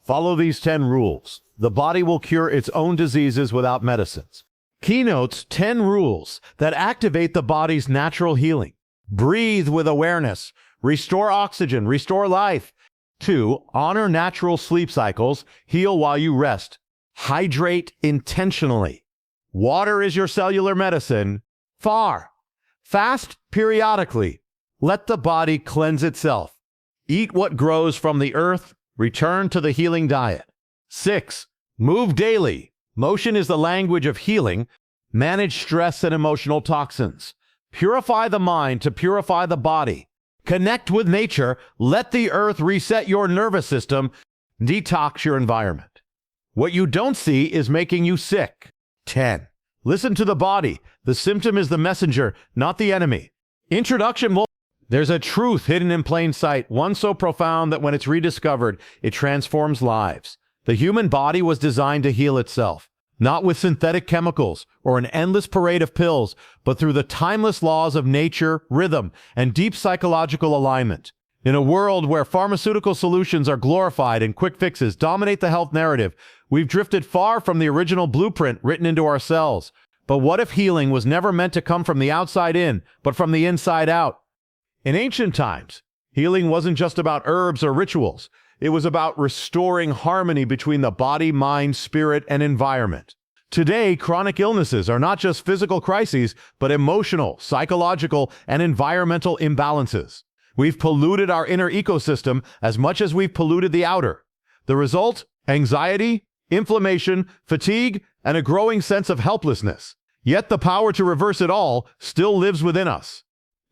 Follow these 10 rules. The body will cure its own diseases without medicines. Keynotes 10 rules that activate the body's natural healing. Breathe with awareness. Restore oxygen. Restore life. 2. Honor natural sleep cycles. Heal while you rest. Hydrate intentionally. Water is your cellular medicine. Fast periodically. Let the body cleanse itself. Eat what grows from the earth. Return to the healing diet. 6. Move daily. Motion is the language of healing. Manage stress and emotional toxins. Purify the mind to purify the body. Connect with nature. Let the earth reset your nervous system. Detox your environment. What you don't see is making you sick. 10. Listen to the body. The symptom is the messenger, not the enemy. Introduction. There's a truth hidden in plain sight, one so profound that when it's rediscovered, it transforms lives. The human body was designed to heal itself, not with synthetic chemicals or an endless parade of pills, but through the timeless laws of nature, rhythm, and deep psychological alignment. In a world where pharmaceutical solutions are glorified and quick fixes dominate the health narrative, we've drifted far from the original blueprint written into our cells. But what if healing was never meant to come from the outside in, but from the inside out? In ancient times, healing wasn't just about herbs or rituals. It was about restoring harmony between the body, mind, spirit, and environment. Today, chronic illnesses are not just physical crises, but emotional, psychological, and environmental imbalances. We've polluted our inner ecosystem as much as we've polluted the outer. The result? Anxiety, inflammation, fatigue, and a growing sense of helplessness. Yet the power to reverse it all still lives within us.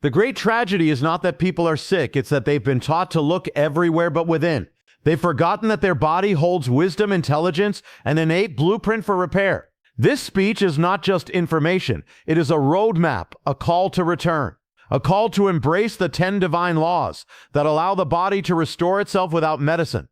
The great tragedy is not that people are sick, it's that they've been taught to look everywhere but within. They've forgotten that their body holds wisdom, intelligence, and an innate blueprint for repair. This speech is not just information. It is a roadmap, a call to return, a call to embrace the 10 divine laws that allow the body to restore itself without medicine.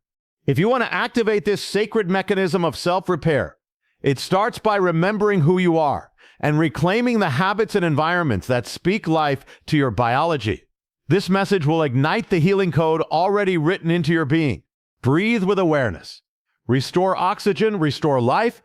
If you want to activate this sacred mechanism of self-repair, it starts by remembering who you are and reclaiming the habits and environments that speak life to your biology. This message will ignite the healing code already written into your being. Breathe with awareness. Restore oxygen, restore life.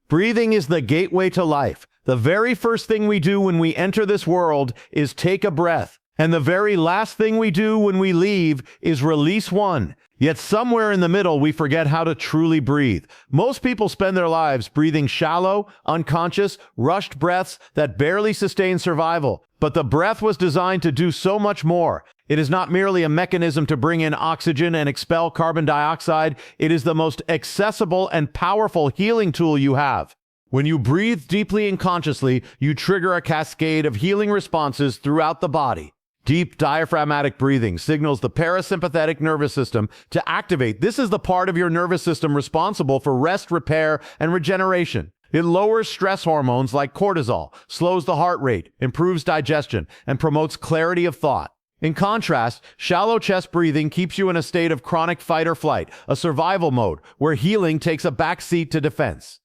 Breathing is the gateway to life. The very first thing we do when we enter this world is take a breath. And the very last thing we do when we leave is release one. Yet somewhere in the middle, we forget how to truly breathe. Most people spend their lives breathing shallow, unconscious, rushed breaths that barely sustain survival. But the breath was designed to do so much more. It is not merely a mechanism to bring in oxygen and expel carbon dioxide. It is the most accessible and powerful healing tool you have. When you breathe deeply and consciously, you trigger a cascade of healing responses throughout the body. Deep diaphragmatic breathing signals the parasympathetic nervous system to activate. This is the part of your nervous system responsible for rest, repair, and regeneration. It lowers stress hormones like cortisol, slows the heart rate, improves digestion, and promotes clarity of thought. In contrast, shallow chest breathing keeps you in a state of chronic fight or flight, a survival mode where healing takes a backseat to defense.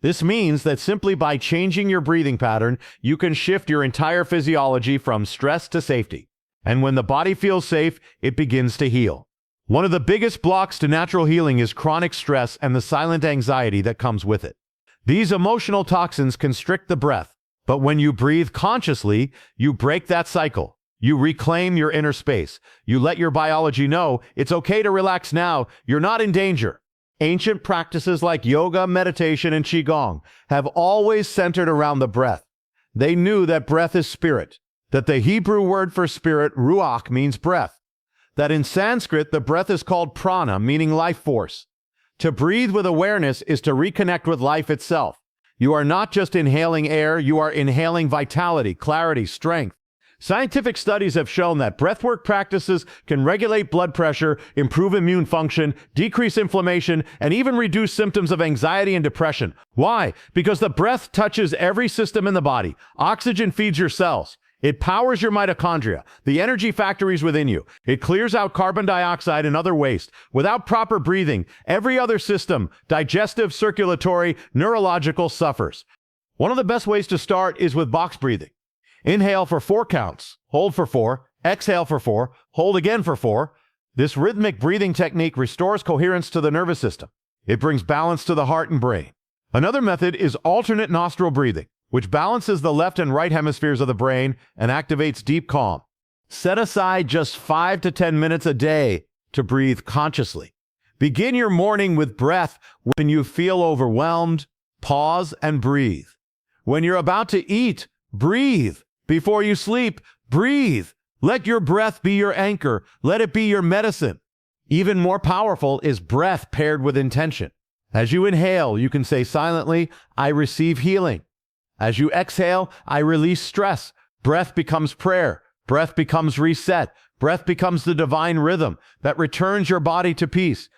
This means that simply by changing your breathing pattern, you can shift your entire physiology from stress to safety. And when the body feels safe, it begins to heal. One of the biggest blocks to natural healing is chronic stress and the silent anxiety that comes with it. These emotional toxins constrict the breath, but when you breathe consciously, you break that cycle. You reclaim your inner space. You let your biology know it's okay to relax now. You're not in danger. Ancient practices like yoga, meditation, and qigong have always centered around the breath. They knew that breath is spirit, that the Hebrew word for spirit, ruach, means breath, that in Sanskrit the breath is called prana, meaning life force. To breathe with awareness is to reconnect with life itself. You are not just inhaling air, you are inhaling vitality, clarity, strength. Scientific studies have shown that breathwork practices can regulate blood pressure, improve immune function, decrease inflammation, and even reduce symptoms of anxiety and depression. Why? Because the breath touches every system in the body. Oxygen feeds your cells. It powers your mitochondria, the energy factories within you. It clears out carbon dioxide and other waste. Without proper breathing, every other system, digestive, circulatory, neurological, suffers. One of the best ways to start is with box breathing. Inhale for 4 counts, hold for 4, exhale for 4, hold again for 4. This rhythmic breathing technique restores coherence to the nervous system. It brings balance to the heart and brain. Another method is alternate nostril breathing, which balances the left and right hemispheres of the brain and activates deep calm. Set aside just 5 to 10 minutes a day to breathe consciously. Begin your morning with breath. When you feel overwhelmed, pause and breathe. When you're about to eat, breathe. Before you sleep, breathe. Let your breath be your anchor. Let it be your medicine. Even more powerful is breath paired with intention. As you inhale, you can say silently, I receive healing. As you exhale, I release stress. Breath becomes prayer. Breath becomes reset. Breath becomes the divine rhythm that returns your body to peace.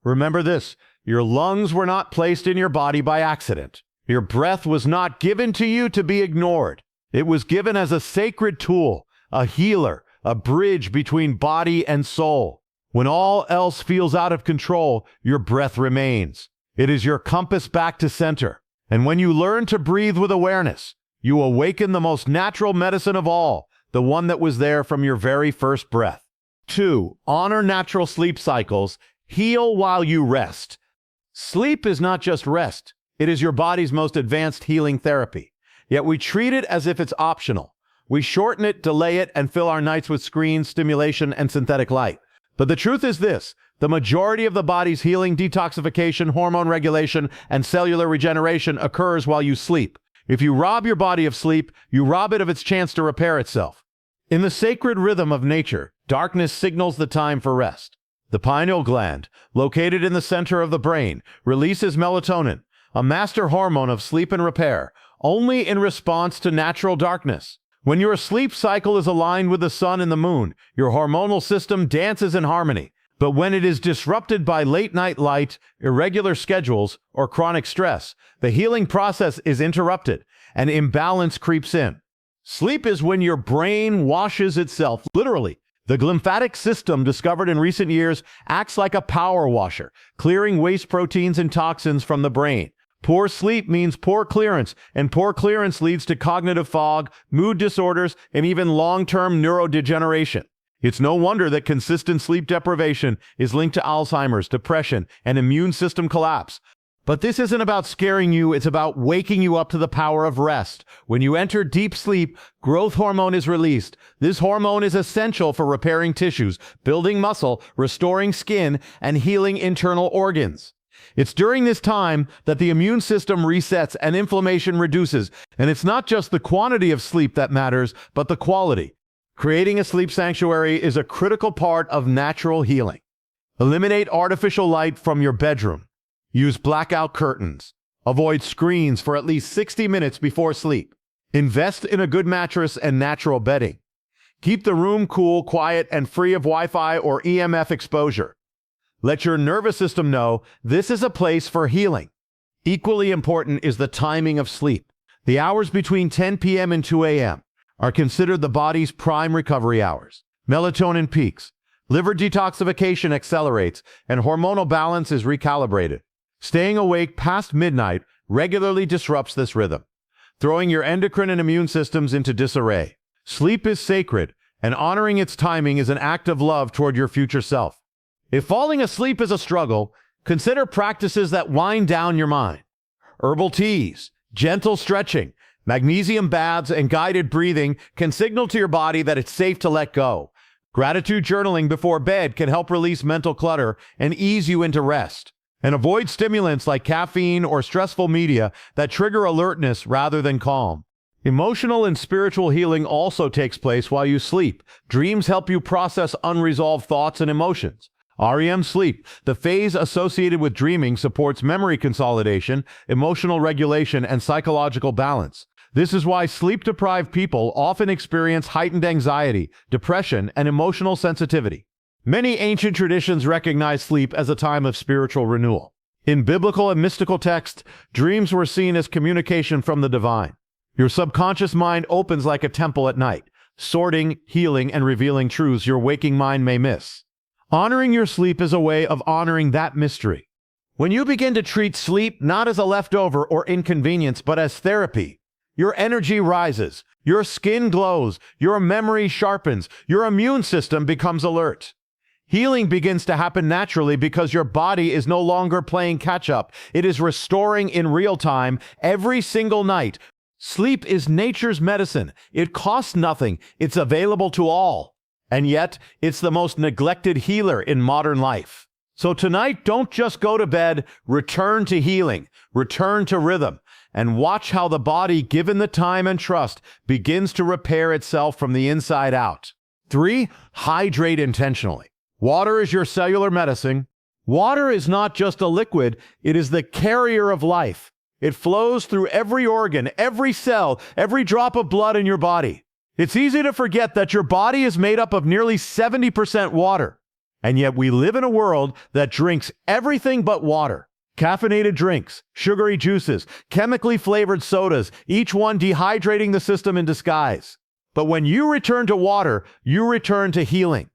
Remember this, your lungs were not placed in your body by accident. Your breath was not given to you to be ignored. It was given as a sacred tool, a healer, a bridge between body and soul. When all else feels out of control, your breath remains. It is your compass back to center. And when you learn to breathe with awareness, you awaken the most natural medicine of all, the one that was there from your very first breath. 2. Honor natural sleep cycles. Heal while you rest. Sleep is not just rest. It is your body's most advanced healing therapy. Yet we treat it as if it's optional. We shorten it, delay it, and fill our nights with screens, stimulation, and synthetic light. But the truth is this, the majority of the body's healing, detoxification, hormone regulation, and cellular regeneration occurs while you sleep. If you rob your body of sleep, you rob it of its chance to repair itself. In the sacred rhythm of nature, darkness signals the time for rest. The pineal gland, located in the center of the brain, releases melatonin, a master hormone of sleep and repair, only in response to natural darkness. When your sleep cycle is aligned with the sun and the moon, your hormonal system dances in harmony. But when it is disrupted by late-night light, irregular schedules, or chronic stress, the healing process is interrupted and imbalance creeps in. Sleep is when your brain washes itself, literally. The glymphatic system, discovered in recent years, acts like a power washer, clearing waste proteins and toxins from the brain. Poor sleep means poor clearance, and poor clearance leads to cognitive fog, mood disorders, and even long-term neurodegeneration. It's no wonder that consistent sleep deprivation is linked to Alzheimer's, depression, and immune system collapse. But this isn't about scaring you, it's about waking you up to the power of rest. When you enter deep sleep, growth hormone is released. This hormone is essential for repairing tissues, building muscle, restoring skin, and healing internal organs. It's during this time that the immune system resets and inflammation reduces. And it's not just the quantity of sleep that matters, but the quality. Creating a sleep sanctuary is a critical part of natural healing. Eliminate artificial light from your bedroom. Use blackout curtains. Avoid screens for at least 60 minutes before sleep. Invest in a good mattress and natural bedding. Keep the room cool, quiet, and free of Wi-Fi or EMF exposure. Let your nervous system know this is a place for healing. Equally important is the timing of sleep. The hours between 10 p.m. and 2 a.m. are considered the body's prime recovery hours. Melatonin peaks, liver detoxification accelerates, and hormonal balance is recalibrated. Staying awake past midnight regularly disrupts this rhythm, throwing your endocrine and immune systems into disarray. Sleep is sacred, and honoring its timing is an act of love toward your future self. If falling asleep is a struggle, consider practices that wind down your mind. Herbal teas, gentle stretching, magnesium baths, and guided breathing can signal to your body that it's safe to let go. Gratitude journaling before bed can help release mental clutter and ease you into rest. And avoid stimulants like caffeine or stressful media that trigger alertness rather than calm. Emotional and spiritual healing also takes place while you sleep. Dreams help you process unresolved thoughts and emotions. REM sleep, the phase associated with dreaming, supports memory consolidation, emotional regulation, and psychological balance. This is why sleep-deprived people often experience heightened anxiety, depression, and emotional sensitivity. Many ancient traditions recognize sleep as a time of spiritual renewal. In biblical and mystical texts, dreams were seen as communication from the divine. Your subconscious mind opens like a temple at night, sorting, healing, and revealing truths your waking mind may miss. Honoring your sleep is a way of honoring that mystery. When you begin to treat sleep not as a leftover or inconvenience, but as therapy, your energy rises, your skin glows, your memory sharpens, your immune system becomes alert. Healing begins to happen naturally because your body is no longer playing catch-up. It is restoring in real time every single night. Sleep is nature's medicine. It costs nothing. It's available to all. And yet, it's the most neglected healer in modern life. So tonight, don't just go to bed. Return to healing. Return to rhythm. And watch how the body, given the time and trust, begins to repair itself from the inside out. 3. Hydrate intentionally. Water is your cellular medicine. Water is not just a liquid, it is the carrier of life. It flows through every organ, every cell, every drop of blood in your body. It's easy to forget that your body is made up of nearly 70% water. And yet we live in a world that drinks everything but water. Caffeinated drinks, sugary juices, chemically flavored sodas, each one dehydrating the system in disguise. But when you return to water, you return to healing.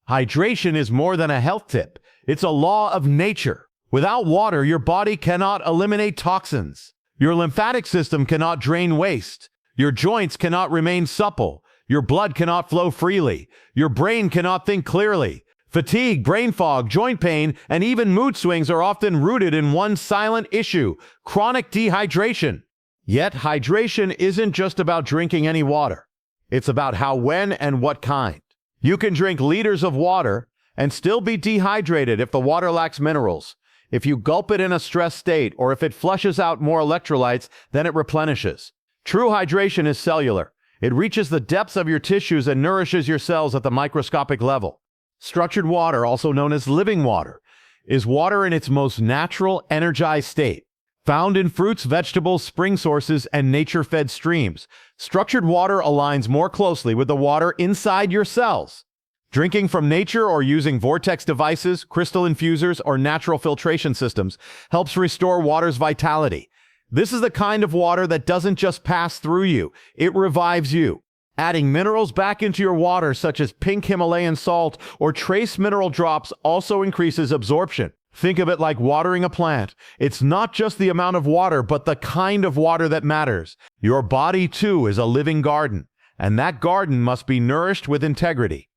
Hydration is more than a health tip. It's a law of nature. Without water, your body cannot eliminate toxins. Your lymphatic system cannot drain waste. Your joints cannot remain supple. Your blood cannot flow freely. Your brain cannot think clearly. Fatigue, brain fog, joint pain, and even mood swings are often rooted in one silent issue: chronic dehydration. Yet, hydration isn't just about drinking any water. It's about how, when, and what kind. You can drink liters of water and still be dehydrated if the water lacks minerals. If you gulp it in a stressed state, or if it flushes out more electrolytes than it replenishes. True hydration is cellular. It reaches the depths of your tissues and nourishes your cells at the microscopic level. Structured water, also known as living water, is water in its most natural, energized state. Found in fruits, vegetables, spring sources, and nature-fed streams, structured water aligns more closely with the water inside your cells. Drinking from nature or using vortex devices, crystal infusers, or natural filtration systems helps restore water's vitality. This is the kind of water that doesn't just pass through you, it revives you. Adding minerals back into your water, such as pink Himalayan salt or trace mineral drops, also increases absorption. Think of it like watering a plant. It's not just the amount of water, but the kind of water that matters. Your body, too, is a living garden, and that garden must be nourished with integrity.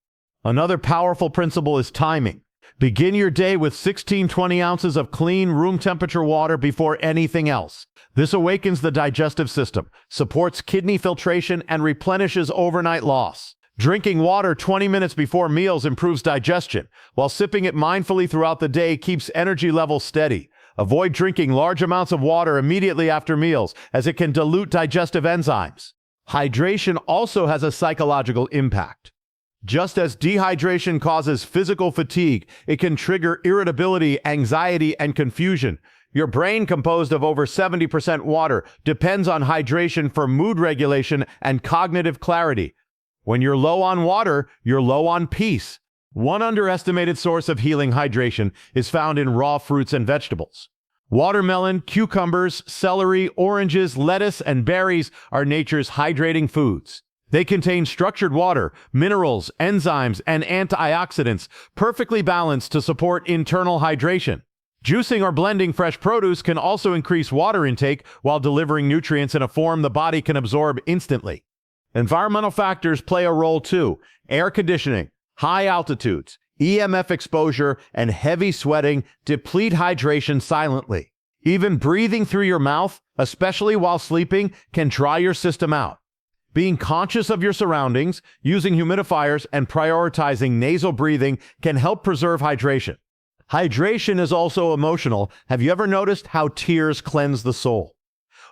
Another powerful principle is timing. Begin your day with 16-20 ounces of clean, room temperature water before anything else. This awakens the digestive system, supports kidney filtration, and replenishes overnight loss. Drinking water 20 minutes before meals improves digestion, while sipping it mindfully throughout the day keeps energy levels steady. Avoid drinking large amounts of water immediately after meals, as it can dilute digestive enzymes. Hydration also has a psychological impact. Just as dehydration causes physical fatigue, it can trigger irritability, anxiety, and confusion. Your brain, composed of over 70% water, depends on hydration for mood regulation and cognitive clarity. When you're low on water, you're low on peace. One underestimated source of healing hydration is found in raw fruits and vegetables. Watermelon, cucumbers, celery, oranges, lettuce, and berries are nature's hydrating foods. They contain structured water, minerals, enzymes, and antioxidants, perfectly balanced to support internal hydration. Juicing or blending fresh produce can also increase water intake while delivering nutrients in a form the body can absorb instantly. Environmental factors play a role too. Air conditioning, high altitudes, EMF exposure, and heavy sweating deplete hydration silently. Even breathing through your mouth, especially while sleeping, can dry your system out. Being conscious of your surroundings, using humidifiers, and prioritizing nasal breathing can help preserve hydration. Hydration is also emotional. Have you ever noticed how tears cleanse the soul?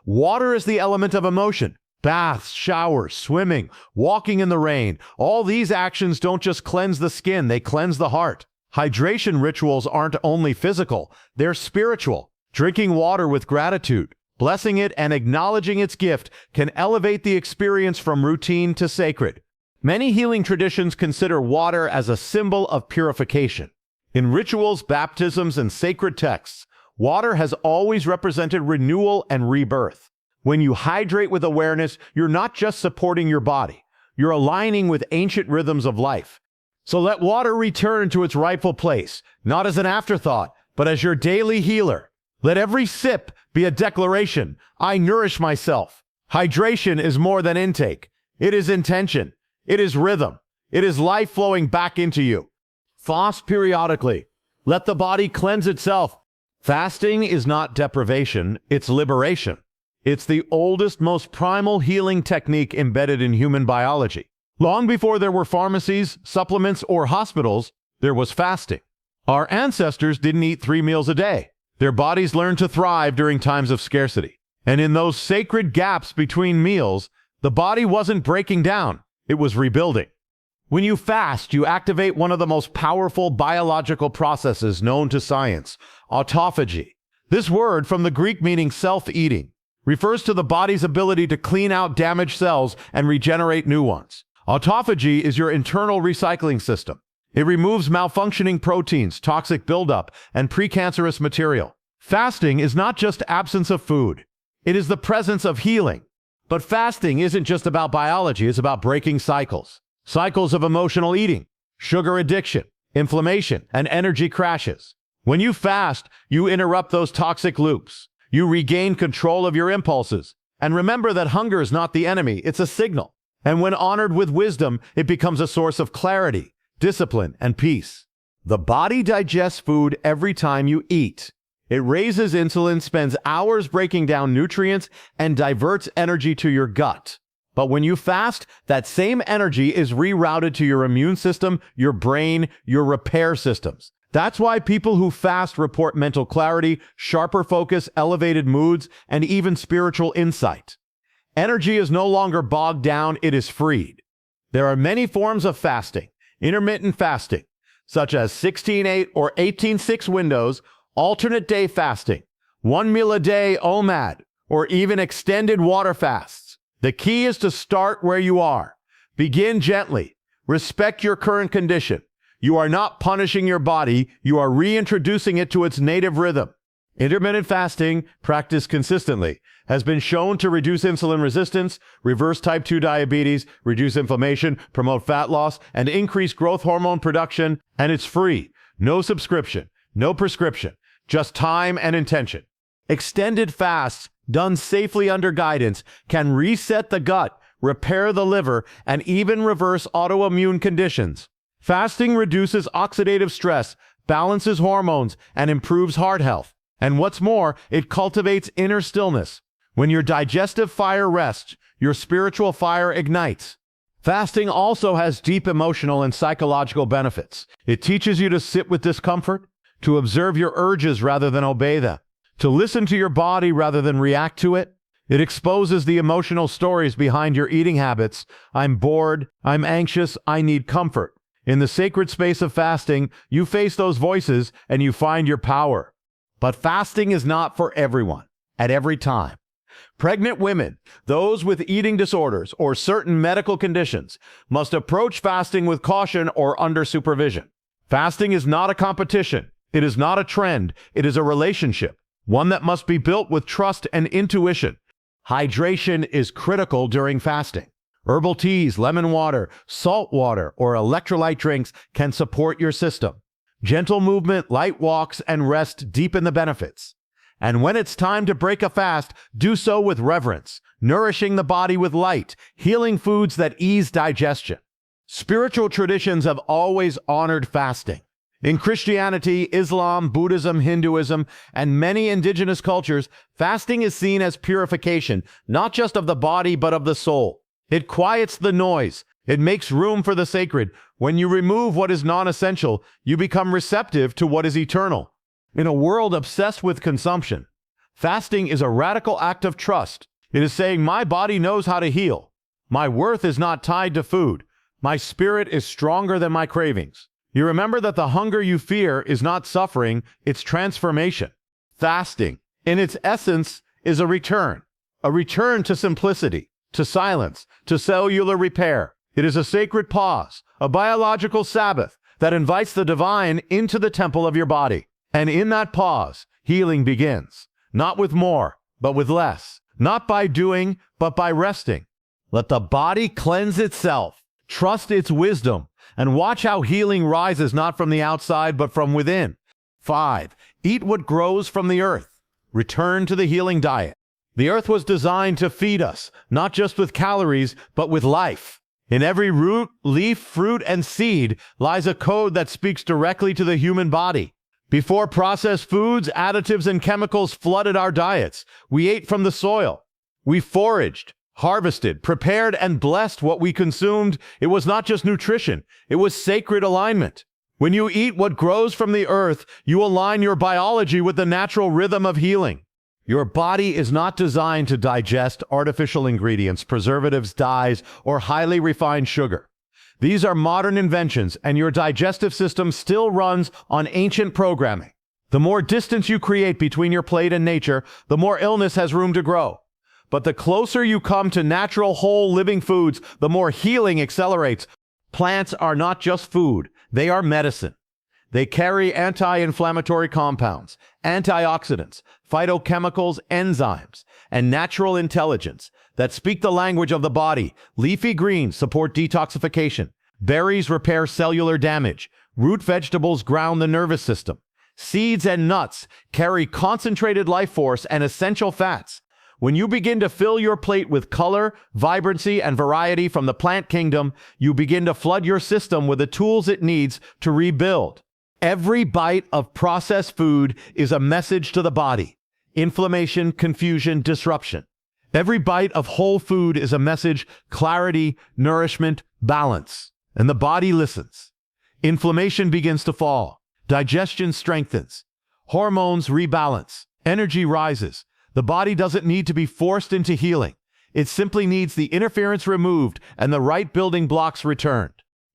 Water is the element of emotion. Baths, showers, swimming, walking in the rain. All these actions don't just cleanse the skin, they cleanse the heart. Hydration rituals aren't only physical, they're spiritual. Drinking water with gratitude, blessing it, and acknowledging its gift can elevate the experience from routine to sacred. Many healing traditions consider water as a symbol of purification. In rituals, baptisms, and sacred texts, water has always represented renewal and rebirth. When you hydrate with awareness, you're not just supporting your body, you're aligning with ancient rhythms of life. So let water return to its rightful place, not as an afterthought, but as your daily healer. Let every sip be a declaration: I nourish myself. Hydration is more than intake. It is intention. It is rhythm. It is life flowing back into you. Fast periodically. Let the body cleanse itself. Fasting is not deprivation, it's liberation. It's the oldest, most primal healing technique embedded in human biology. Long before there were pharmacies, supplements, or hospitals, there was fasting. Our ancestors didn't eat 3 meals a day. Their bodies learned to thrive during times of scarcity. And in those sacred gaps between meals, the body wasn't breaking down, it was rebuilding. When you fast, you activate one of the most powerful biological processes known to science, autophagy. This word, from the Greek meaning self-eating, refers to the body's ability to clean out damaged cells and regenerate new ones. Autophagy is your internal recycling system. It removes malfunctioning proteins, toxic buildup, and precancerous material. Fasting is not just absence of food. It is the presence of healing. But fasting isn't just about biology, it's about breaking cycles. Cycles of emotional eating, sugar addiction, inflammation, and energy crashes. When you fast, you interrupt those toxic loops. You regain control of your impulses. And remember that hunger is not the enemy, it's a signal. And when honored with wisdom, it becomes a source of clarity, discipline, and peace. The body digests food every time you eat. It raises insulin, spends hours breaking down nutrients, and diverts energy to your gut. But when you fast, that same energy is rerouted to your immune system, your brain, your repair systems. That's why people who fast report mental clarity, sharper focus, elevated moods, and even spiritual insight. Energy is no longer bogged down, it is freed. There are many forms of fasting. Intermittent fasting, such as 16-8 or 18-6 windows, alternate day fasting, 1 meal a day OMAD, or even extended water fasts. The key is to start where you are. Begin gently. Respect your current condition. You are not punishing your body, you are reintroducing it to its native rhythm. Intermittent fasting, practiced consistently, has been shown to reduce insulin resistance, reverse type 2 diabetes, reduce inflammation, promote fat loss, and increase growth hormone production, and it's free. No subscription, no prescription, just time and intention. Extended fasts, done safely under guidance, can reset the gut, repair the liver, and even reverse autoimmune conditions. Fasting reduces oxidative stress, balances hormones, and improves heart health. And what's more, it cultivates inner stillness. When your digestive fire rests, your spiritual fire ignites. Fasting also has deep emotional and psychological benefits. It teaches you to sit with discomfort, to observe your urges rather than obey them, to listen to your body rather than react to it. It exposes the emotional stories behind your eating habits. I'm bored, I'm anxious, I need comfort. In the sacred space of fasting, you face those voices and you find your power. But fasting is not for everyone, at every time. Pregnant women, those with eating disorders or certain medical conditions, must approach fasting with caution or under supervision. Fasting is not a competition. It is not a trend. It is a relationship, one that must be built with trust and intuition. Hydration is critical during fasting. Herbal teas, lemon water, salt water, or electrolyte drinks can support your system. Gentle movement, light walks, and rest deepen the benefits. And when it's time to break a fast, do so with reverence, nourishing the body with light, healing foods that ease digestion. Spiritual traditions have always honored fasting. In Christianity, Islam, Buddhism, Hinduism, and many indigenous cultures, fasting is seen as purification, not just of the body, but of the soul. It quiets the noise. It makes room for the sacred. When you remove what is non-essential, you become receptive to what is eternal. In a world obsessed with consumption, fasting is a radical act of trust. It is saying, my body knows how to heal. My worth is not tied to food. My spirit is stronger than my cravings. You remember that the hunger you fear is not suffering, it's transformation. Fasting, in its essence, is a return to simplicity, to silence, to cellular repair. It is a sacred pause, a biological Sabbath that invites the divine into the temple of your body. And in that pause, healing begins, not with more, but with less, not by doing, but by resting. Let the body cleanse itself, trust its wisdom, and watch how healing rises not from the outside, but from within. 5. Eat what grows from the earth. Return to the healing diet. The earth was designed to feed us, not just with calories, but with life. In every root, leaf, fruit, and seed lies a code that speaks directly to the human body. Before processed foods, additives, and chemicals flooded our diets, we ate from the soil. We foraged, harvested, prepared, and blessed what we consumed. It was not just nutrition, it was sacred alignment. When you eat what grows from the earth, you align your biology with the natural rhythm of healing. Your body is not designed to digest artificial ingredients, preservatives, dyes, or highly refined sugar. These are modern inventions, and your digestive system still runs on ancient programming. The more distance you create between your plate and nature, the more illness has room to grow. But the closer you come to natural, whole, living foods, the more healing accelerates. Plants are not just food, they are medicine. They carry anti-inflammatory compounds, antioxidants, phytochemicals, enzymes, and natural intelligence that speak the language of the body. Leafy greens support detoxification. Berries repair cellular damage. Root vegetables ground the nervous system. Seeds and nuts carry concentrated life force and essential fats. When you begin to fill your plate with color, vibrancy, and variety from the plant kingdom, you begin to flood your system with the tools it needs to rebuild. Every bite of processed food is a message to the body. Inflammation, confusion, disruption. Every bite of whole food is a message, clarity, nourishment, balance. And the body listens. Inflammation begins to fall. Digestion strengthens. Hormones rebalance. Energy rises. The body doesn't need to be forced into healing. It simply needs the interference removed and the right building blocks returned.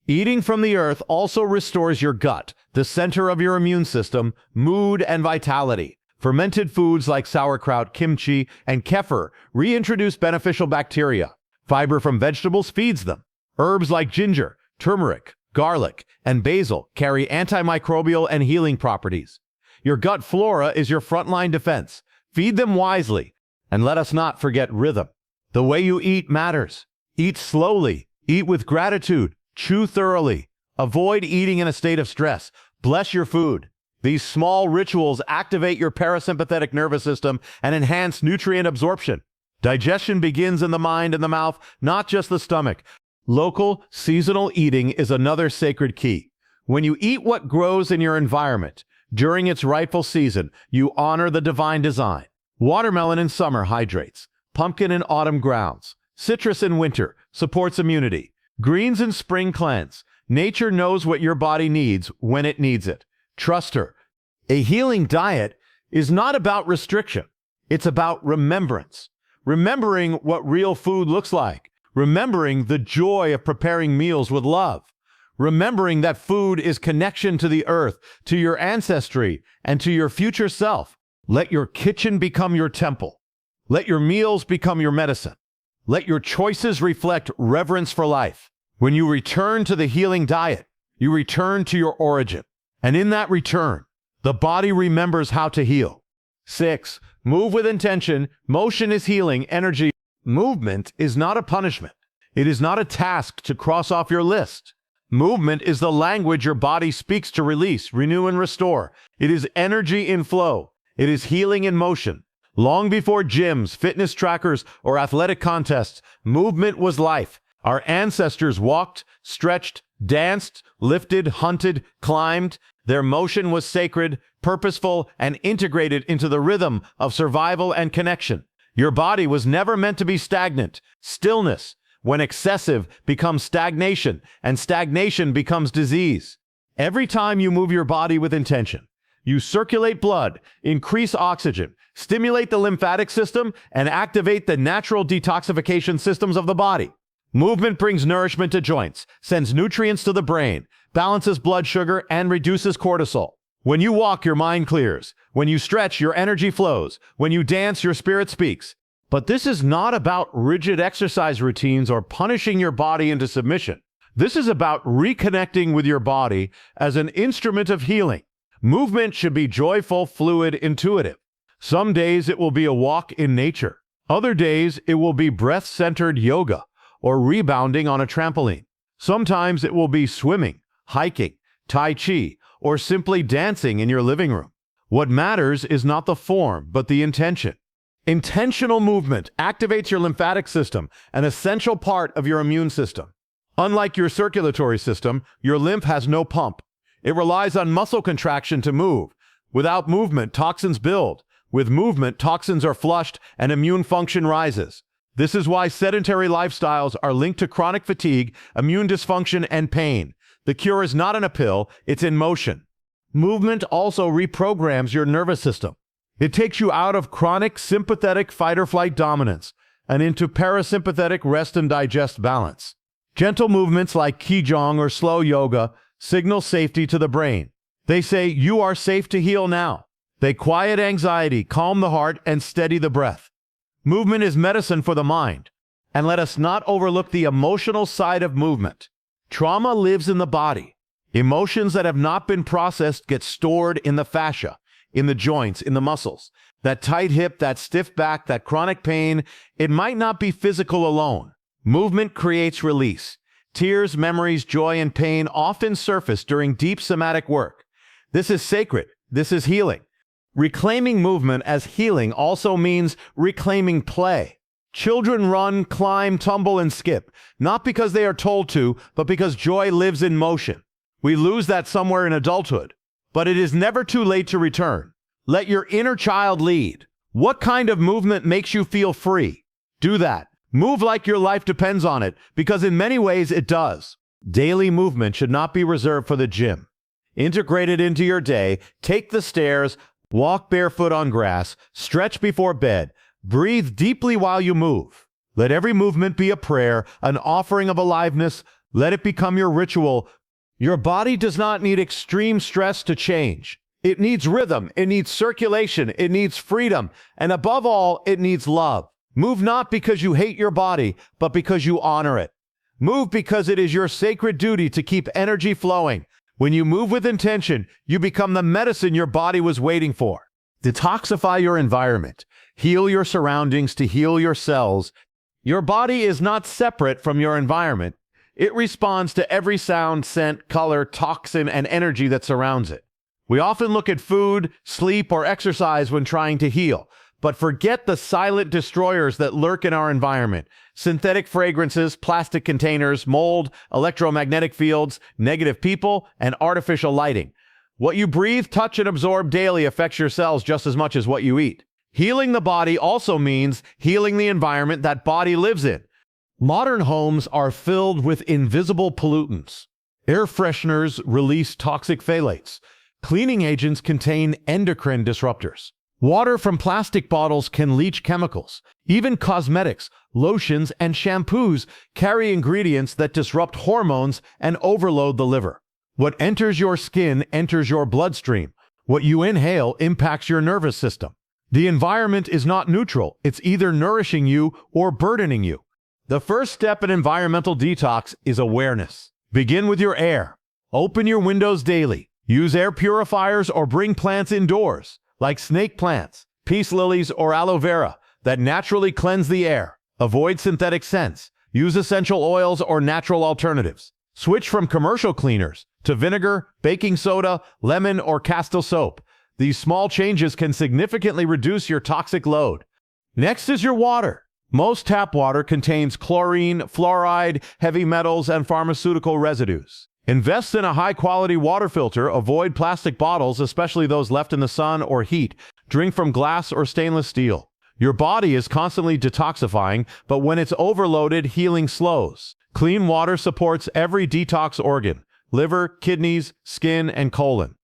Eating from the earth also restores your gut, the center of your immune system, mood, and vitality. Fermented foods like sauerkraut, kimchi, and kefir reintroduce beneficial bacteria. Fiber from vegetables feeds them. Herbs like ginger, turmeric, garlic, and basil carry antimicrobial and healing properties. Your gut flora is your frontline defense. Feed them wisely, and let us not forget rhythm. The way you eat matters. Eat slowly. Eat with gratitude. Chew thoroughly. Avoid eating in a state of stress. Bless your food. These small rituals activate your parasympathetic nervous system and enhance nutrient absorption. Digestion begins in the mind and the mouth, not just the stomach. Local, seasonal eating is another sacred key. When you eat what grows in your environment, during its rightful season, you honor the divine design. Watermelon in summer hydrates. Pumpkin in autumn grounds. Citrus in winter supports immunity. Greens in spring cleanse. Nature knows what your body needs when it needs it. Trust her. A healing diet is not about restriction. It's about remembrance. Remembering what real food looks like. Remembering the joy of preparing meals with love. Remembering that food is connection to the earth, to your ancestry, and to your future self. Let your kitchen become your temple. Let your meals become your medicine. Let your choices reflect reverence for life. When you return to the healing diet, you return to your origin. And in that return, the body remembers how to heal. 6. Move with intention. Motion is healing energy. Movement is not a punishment. It is not a task to cross off your list. Movement is the language your body speaks to release, renew, and restore. It is energy in flow. It is healing in motion. Long before gyms, fitness trackers, or athletic contests, movement was life. Our ancestors walked, stretched, danced, lifted, hunted, climbed. Their motion was sacred, purposeful, and integrated into the rhythm of survival and connection. Your body was never meant to be stagnant. Stillness, when excessive, becomes stagnation, and stagnation becomes disease. Every time you move your body with intention, you circulate blood, increase oxygen, stimulate the lymphatic system, and activate the natural detoxification systems of the body. Movement brings nourishment to joints, sends nutrients to the brain, balances blood sugar, and reduces cortisol. When you walk, your mind clears. When you stretch, your energy flows. When you dance, your spirit speaks. But this is not about rigid exercise routines or punishing your body into submission. This is about reconnecting with your body as an instrument of healing. Movement should be joyful, fluid, intuitive. Some days it will be a walk in nature. Other days it will be breath-centered yoga or rebounding on a trampoline. Sometimes it will be swimming, hiking, tai chi, or simply dancing in your living room. What matters is not the form, but the intention. Intentional movement activates your lymphatic system, an essential part of your immune system. Unlike your circulatory system, your lymph has no pump. It relies on muscle contraction to move. Without movement, toxins build. With movement, toxins are flushed and immune function rises. This is why sedentary lifestyles are linked to chronic fatigue, immune dysfunction, and pain. The cure is not in a pill, it's in motion. Movement also reprograms your nervous system. It takes you out of chronic sympathetic fight-or-flight dominance and into parasympathetic rest and digest balance. Gentle movements like Qigong or slow yoga signal safety to the brain. They say you are safe to heal now. They quiet anxiety, calm the heart, and steady the breath. Movement is medicine for the mind. And let us not overlook the emotional side of movement. Trauma lives in the body. Emotions that have not been processed get stored in the fascia, in the joints, in the muscles. That tight hip, that stiff back, that chronic pain, it might not be physical alone. Movement creates release. Tears, memories, joy, and pain often surface during deep somatic work. This is sacred. This is healing. Reclaiming movement as healing also means reclaiming play. Children run, climb, tumble, and skip, not because they are told to, but because joy lives in motion. We lose that somewhere in adulthood, but it is never too late to return. Let your inner child lead. What kind of movement makes you feel free? Do that. Move like your life depends on it, because in many ways it does. Daily movement should not be reserved for the gym. Integrate it into your day. Take the stairs, walk barefoot on grass, stretch before bed, breathe deeply while you move. Let every movement be a prayer, an offering of aliveness. Let it become your ritual. Your body does not need extreme stress to change. It needs rhythm, it needs circulation, it needs freedom, and above all, it needs love. Move not because you hate your body, but because you honor it. Move because it is your sacred duty to keep energy flowing. When you move with intention, you become the medicine your body was waiting for. Detoxify your environment. Heal your surroundings to heal your cells. Your body is not separate from your environment. It responds to every sound, scent, color, toxin, and energy that surrounds it. We often look at food, sleep, or exercise when trying to heal, but forget the silent destroyers that lurk in our environment. Synthetic fragrances, plastic containers, mold, electromagnetic fields, negative people, and artificial lighting. What you breathe, touch, and absorb daily affects your cells just as much as what you eat. Healing the body also means healing the environment that body lives in. Modern homes are filled with invisible pollutants. Air fresheners release toxic phthalates. Cleaning agents contain endocrine disruptors. Water from plastic bottles can leach chemicals. Even cosmetics, lotions, and shampoos carry ingredients that disrupt hormones and overload the liver. What enters your skin enters your bloodstream. What you inhale impacts your nervous system. The environment is not neutral. It's either nourishing you or burdening you. The first step in environmental detox is awareness. Begin with your air. Open your windows daily. Use air purifiers or bring plants indoors, like snake plants, peace lilies, or aloe vera, that naturally cleanse the air. Avoid synthetic scents. Use essential oils or natural alternatives. Switch from commercial cleaners to vinegar, baking soda, lemon, or Castile soap. These small changes can significantly reduce your toxic load. Next is your water. Most tap water contains chlorine, fluoride, heavy metals, and pharmaceutical residues. Invest in a high-quality water filter. Avoid plastic bottles, especially those left in the sun or heat. Drink from glass or stainless steel. Your body is constantly detoxifying, but when it's overloaded, healing slows. Clean water supports every detox organ: liver, kidneys, skin, and colon.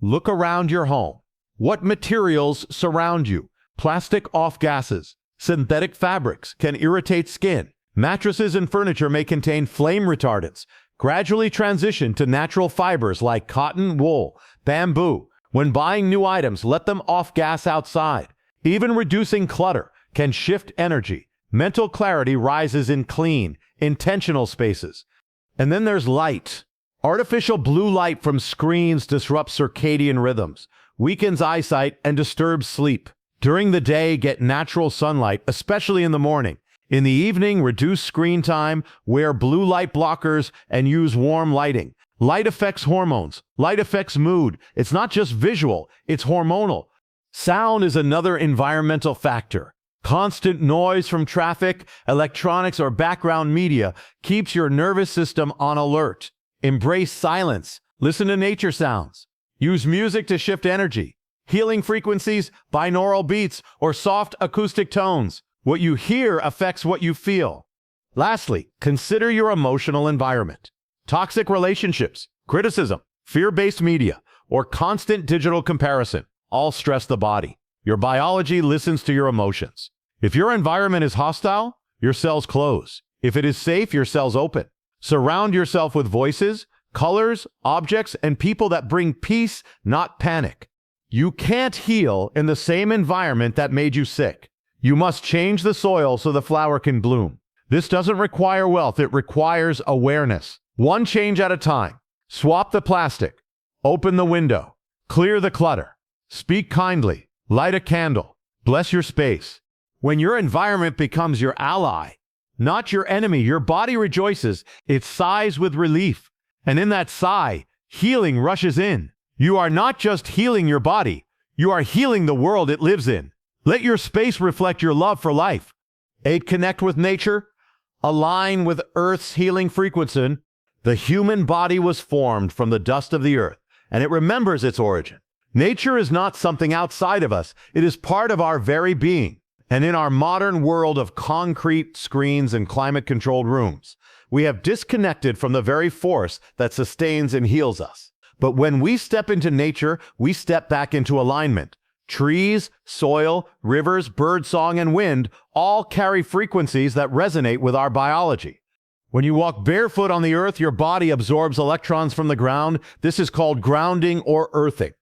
Look around your home. What materials surround you? Plastic off-gases. Synthetic fabrics can irritate skin. Mattresses and furniture may contain flame retardants. Gradually transition to natural fibers like cotton, wool, bamboo. When buying new items, let them off-gas outside. Even reducing clutter can shift energy. Mental clarity rises in clean, intentional spaces. And then there's light. Artificial blue light from screens disrupts circadian rhythms, weakens eyesight, and disturbs sleep. During the day, get natural sunlight, especially in the morning. In the evening, reduce screen time, wear blue light blockers, and use warm lighting. Light affects hormones. Light affects mood. It's not just visual, it's hormonal. Sound is another environmental factor. Constant noise from traffic, electronics, or background media keeps your nervous system on alert. Embrace silence. Listen to nature sounds. Use music to shift energy. Healing frequencies, binaural beats, or soft acoustic tones. What you hear affects what you feel. Lastly, consider your emotional environment. Toxic relationships, criticism, fear-based media, or constant digital comparison all stress the body. Your biology listens to your emotions. If your environment is hostile, your cells close. If it is safe, your cells open. Surround yourself with voices, colors, objects, and people that bring peace, not panic. You can't heal in the same environment that made you sick. You must change the soil so the flower can bloom. This doesn't require wealth, it requires awareness. One change at a time. Swap the plastic. Open the window. Clear the clutter. Speak kindly. Light a candle. Bless your space. When your environment becomes your ally, not your enemy, your body rejoices. It sighs with relief. And in that sigh, healing rushes in. You are not just healing your body, you are healing the world it lives in. Let your space reflect your love for life. 8. Connect with nature. Align with Earth's healing frequency. The human body was formed from the dust of the earth, and it remembers its origin. Nature is not something outside of us. It is part of our very being. And in our modern world of concrete screens and climate-controlled rooms, we have disconnected from the very force that sustains and heals us. But when we step into nature, we step back into alignment. Trees, soil, rivers, birdsong, and wind all carry frequencies that resonate with our biology. When you walk barefoot on the earth, your body absorbs electrons from the ground. This is called grounding or earthing.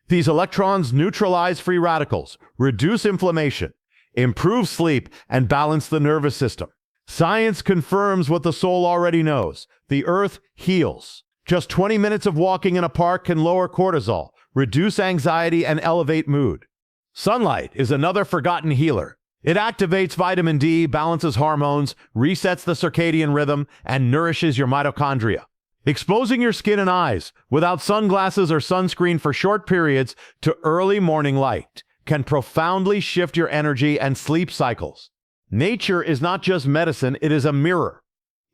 These electrons neutralize free radicals, reduce inflammation, improve sleep, and balance the nervous system. Science confirms what the soul already knows. The earth heals. Just 20 minutes of walking in a park can lower cortisol, reduce anxiety, and elevate mood. Sunlight is another forgotten healer. It activates vitamin D, balances hormones, resets the circadian rhythm, and nourishes your mitochondria. Exposing your skin and eyes without sunglasses or sunscreen for short periods to early morning light can profoundly shift your energy and sleep cycles. Nature is not just medicine, it is a mirror.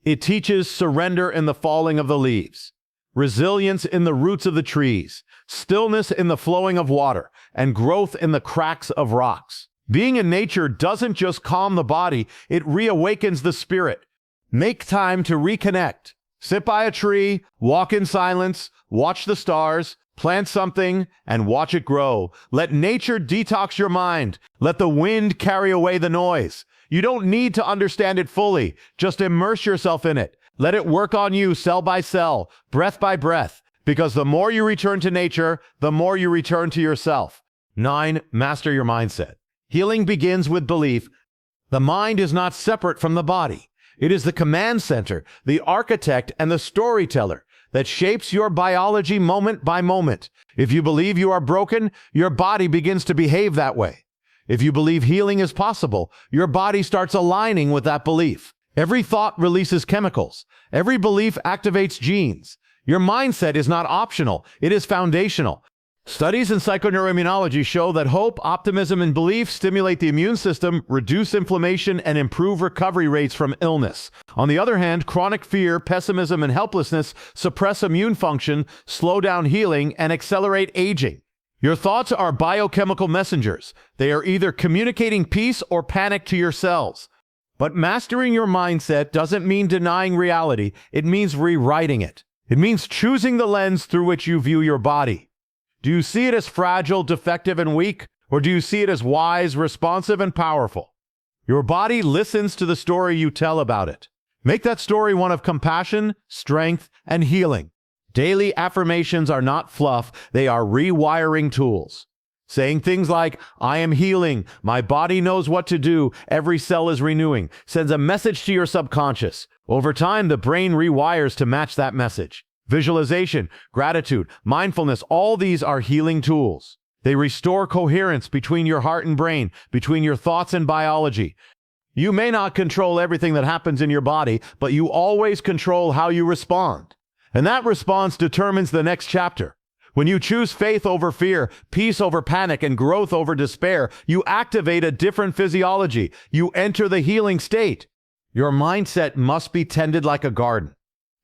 It teaches surrender in the falling of the leaves, resilience in the roots of the trees, stillness in the flowing of water, and growth in the cracks of rocks. Being in nature doesn't just calm the body, it reawakens the spirit. Make time to reconnect. Sit by a tree, walk in silence, watch the stars, plant something, and watch it grow. Let nature detox your mind. Let the wind carry away the noise. You don't need to understand it fully. Just immerse yourself in it. Let it work on you cell by cell, breath by breath, because the more you return to nature, the more you return to yourself. 9. Master your mindset. Healing begins with belief. The mind is not separate from the body. It is the command center, the architect, and the storyteller that shapes your biology moment by moment. If you believe you are broken, your body begins to behave that way. If you believe healing is possible, your body starts aligning with that belief. Every thought releases chemicals. Every belief activates genes. Your mindset is not optional, it is foundational. Studies in psychoneuroimmunology show that hope, optimism, and belief stimulate the immune system, reduce inflammation, and improve recovery rates from illness. On the other hand, chronic fear, pessimism, and helplessness suppress immune function, slow down healing, and accelerate aging. Your thoughts are biochemical messengers. They are either communicating peace or panic to your cells. But mastering your mindset doesn't mean denying reality. It means rewriting it. It means choosing the lens through which you view your body. Do you see it as fragile, defective, and weak? Or do you see it as wise, responsive, and powerful? Your body listens to the story you tell about it. Make that story one of compassion, strength, and healing. Daily affirmations are not fluff, they are rewiring tools. Saying things like, I am healing, my body knows what to do, every cell is renewing, sends a message to your subconscious. Over time, the brain rewires to match that message. Visualization, gratitude, mindfulness, all these are healing tools. They restore coherence between your heart and brain, between your thoughts and biology. You may not control everything that happens in your body, but you always control how you respond. And that response determines the next chapter. When you choose faith over fear, peace over panic, and growth over despair, you activate a different physiology. You enter the healing state. Your mindset must be tended like a garden.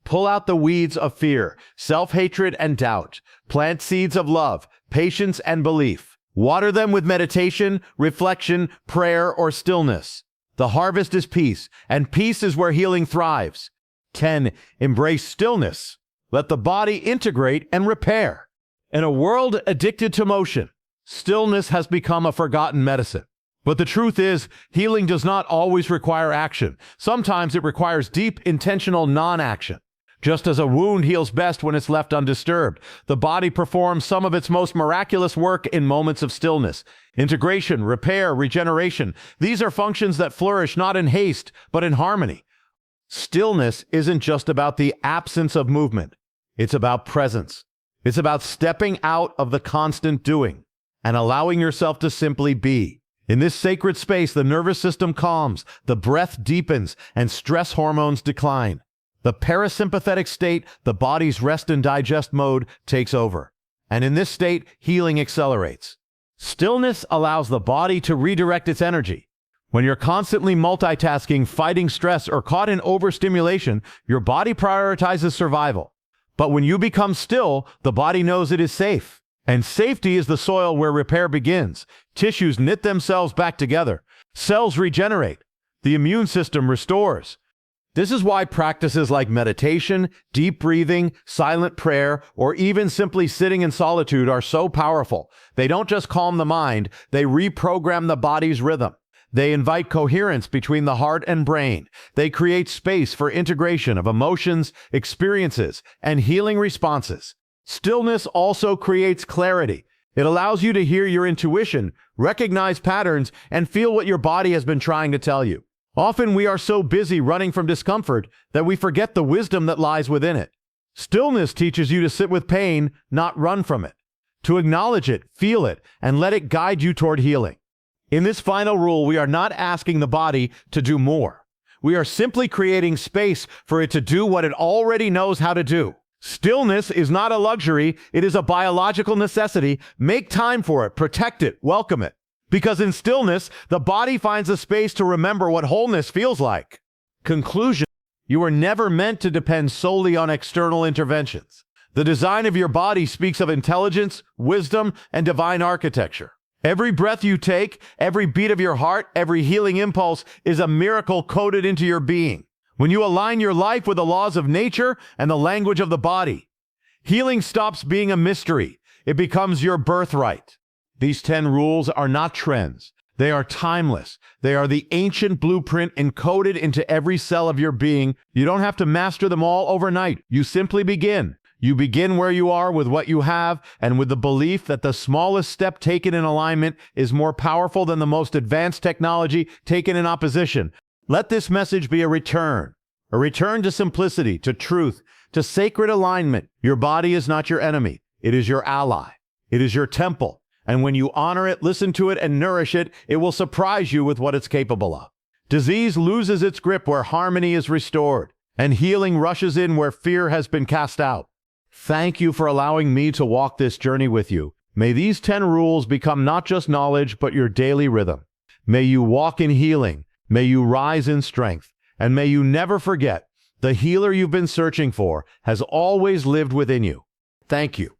Pull out the weeds of fear, self-hatred, and doubt. Plant seeds of love, patience, and belief. Water them with meditation, reflection, prayer, or stillness. The harvest is peace, and peace is where healing thrives. 10. Embrace stillness. Let the body integrate and repair. In a world addicted to motion, stillness has become a forgotten medicine. But the truth is, healing does not always require action. Sometimes it requires deep, intentional non-action. Just as a wound heals best when it's left undisturbed, the body performs some of its most miraculous work in moments of stillness. Integration, repair, regeneration, these are functions that flourish not in haste, but in harmony. Stillness isn't just about the absence of movement. It's about presence. It's about stepping out of the constant doing and allowing yourself to simply be. In this sacred space, the nervous system calms, the breath deepens, and stress hormones decline. The parasympathetic state, the body's rest and digest mode, takes over. And in this state, healing accelerates. Stillness allows the body to redirect its energy. When you're constantly multitasking, fighting stress, or caught in overstimulation, your body prioritizes survival. But when you become still, the body knows it is safe. And safety is the soil where repair begins. Tissues knit themselves back together. Cells regenerate. The immune system restores. This is why practices like meditation, deep breathing, silent prayer, or even simply sitting in solitude are so powerful. They don't just calm the mind, they reprogram the body's rhythm. They invite coherence between the heart and brain. They create space for integration of emotions, experiences, and healing responses. Stillness also creates clarity. It allows you to hear your intuition, recognize patterns, and feel what your body has been trying to tell you. Often we are so busy running from discomfort that we forget the wisdom that lies within it. Stillness teaches you to sit with pain, not run from it. To acknowledge it, feel it, and let it guide you toward healing. In this final rule, we are not asking the body to do more. We are simply creating space for it to do what it already knows how to do. Stillness is not a luxury, it is a biological necessity. Make time for it, protect it, welcome it. Because in stillness, the body finds a space to remember what wholeness feels like. Conclusion: you were never meant to depend solely on external interventions. The design of your body speaks of intelligence, wisdom, and divine architecture. Every breath you take, every beat of your heart, every healing impulse is a miracle coded into your being. When you align your life with the laws of nature and the language of the body, healing stops being a mystery. It becomes your birthright. These 10 rules are not trends. They are timeless. They are the ancient blueprint encoded into every cell of your being. You don't have to master them all overnight. You simply begin. You begin where you are with what you have, and with the belief that the smallest step taken in alignment is more powerful than the most advanced technology taken in opposition. Let this message be a return to simplicity, to truth, to sacred alignment. Your body is not your enemy. It is your ally. It is your temple. And when you honor it, listen to it, and nourish it, it will surprise you with what it's capable of. Disease loses its grip where harmony is restored, and healing rushes in where fear has been cast out. Thank you for allowing me to walk this journey with you. May these 10 rules become not just knowledge, but your daily rhythm. May you walk in healing. May you rise in strength. And may you never forget, the healer you've been searching for has always lived within you. Thank you.